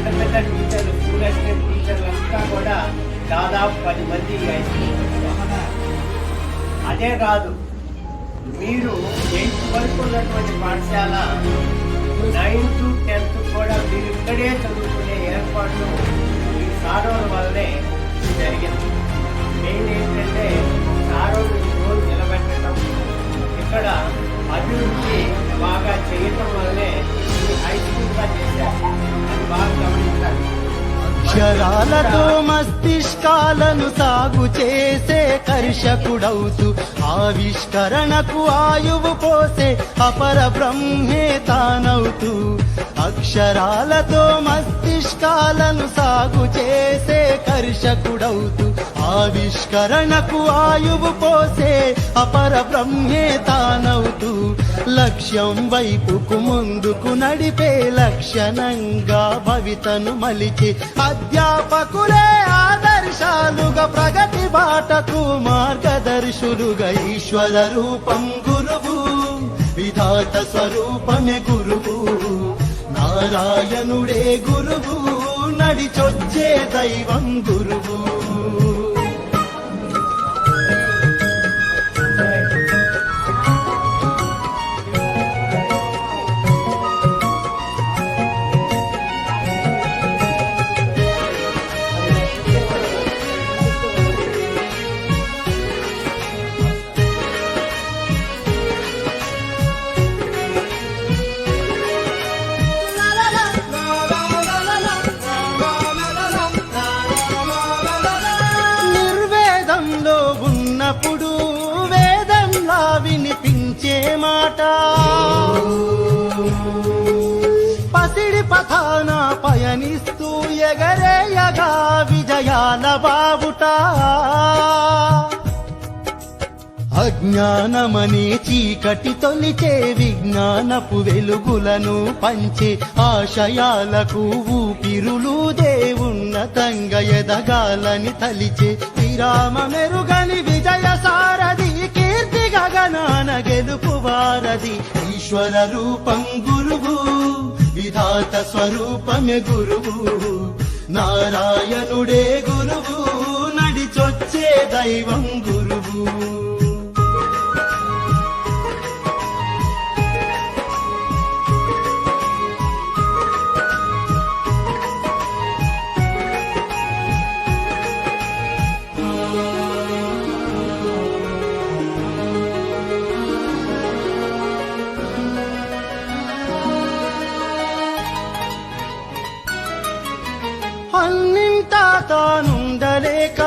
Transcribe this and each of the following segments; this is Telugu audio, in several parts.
పెద్ద పెద్ద టీచర్లు, స్కూల్ అసిస్టెంట్ టీచర్లు అంతా కూడా దాదాపు 10 మంది హై స్కూల్. అదే కాదు, మీరు 8th వరకు ఉన్నటువంటి పాఠశాల 9th to 10th కూడా మీరు ఇక్కడే చదువుకునే ఏర్పాట్లు ఈ సారోల వల్లనే జరిగింది. మెయిన్ ఏంటంటే సారోలు రోజు నిలబెట్టడం, ఇక్కడ అభివృద్ధి బాగా చేయటం వల్లనే హై స్కూల్గా చేశారు. అది బాగా గమనించాలి. అక్షరాలతో మస్తిష్కాలను సాగు చేసే కర్షకుడవుతూ ఆవిష్కరణకు ఆయువు పోసే అపర బ్రహ్మే తానవుతూ, అక్షరాలతో మస్తిష్కాలను సాగు చేసే కర్షకుడవుతూ ఆవిష్కరణకు ఆయువు పోసే అపర బ్రహ్మే తానవుతూ, లక్ష్యం వైపుకు ముందుకు నడిపే లక్షణంగా భవితను మలిచి అధ్యాపకులే ఆదర్శాలుగా ప్రగతి బాటకు మార్గదర్శులుగా ఈశ్వర రూపం గురువు, విధాత స్వరూపమే గురువు, నారాయణుడే గురువు, నడిచొచ్చే దైవం గురువు. ఉన్నప్పుడు వేదంలా వినిపించే మాట, పసిడి పథాన పయనిస్తూ ఎగరేయగా విజయాల బావుట, అజ్ఞానమనే చీకటి తొలిచే విజ్ఞానపు వెలుగులను పంచే ఆశయాలకు ఊపిరులుదే ఉన్నతంగా ఎదగాలని తలిచే విరామ మెరుగని విజయ సారథి, కీర్తి గగనాన గెలుపు వారధి, ఈశ్వర రూపం గురువు, విధాత స్వరూపమే గురువు, నారాయణుడే గురువు, నడిచొచ్చే దైవం గురువు. అన్నింటా తానుండలేక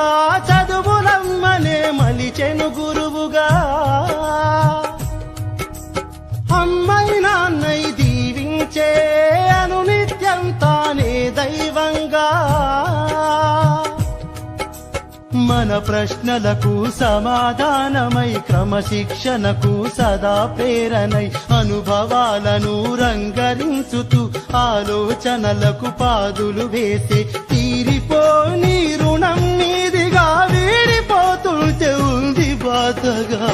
చదువులమ్మనే మలిచెను గురువుగా, అమ్మాయి నాన్నై దీవించే అనునిత్యం తానే దైవంగా, మన ప్రశ్నలకు సమాధానమై క్రమశిక్షణకు సదా ప్రేరణై అనుభవాలను రంగరించుతూ ఆలోచనలకు పాదులు వేసే తీరిపోని రుణం మీదిగా వీడిపోతుంటే ఉంది బాధగా,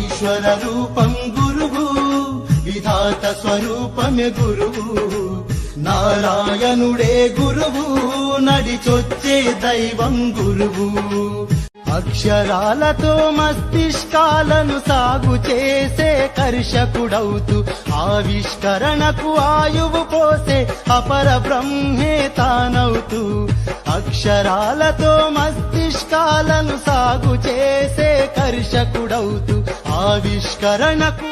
ఈశ్వర రూపం గురువు, విధాత స్వరూపమే గురువు, నారాయణుడే గురువు, నడిచొచ్చే దైవం గురువు, అక్షరాలతో మస్తిష్కాలను సాగు చేసే కర్షకుడవుతూ ఆవిష్కరణకు ఆయువు పోసే అపర బ్రహ్మే తానవుతూ, అక్షరాలతో మస్తిష్కాలను సాగు చేసే కర్షకుడవుతూ ఆవిష్కరణకు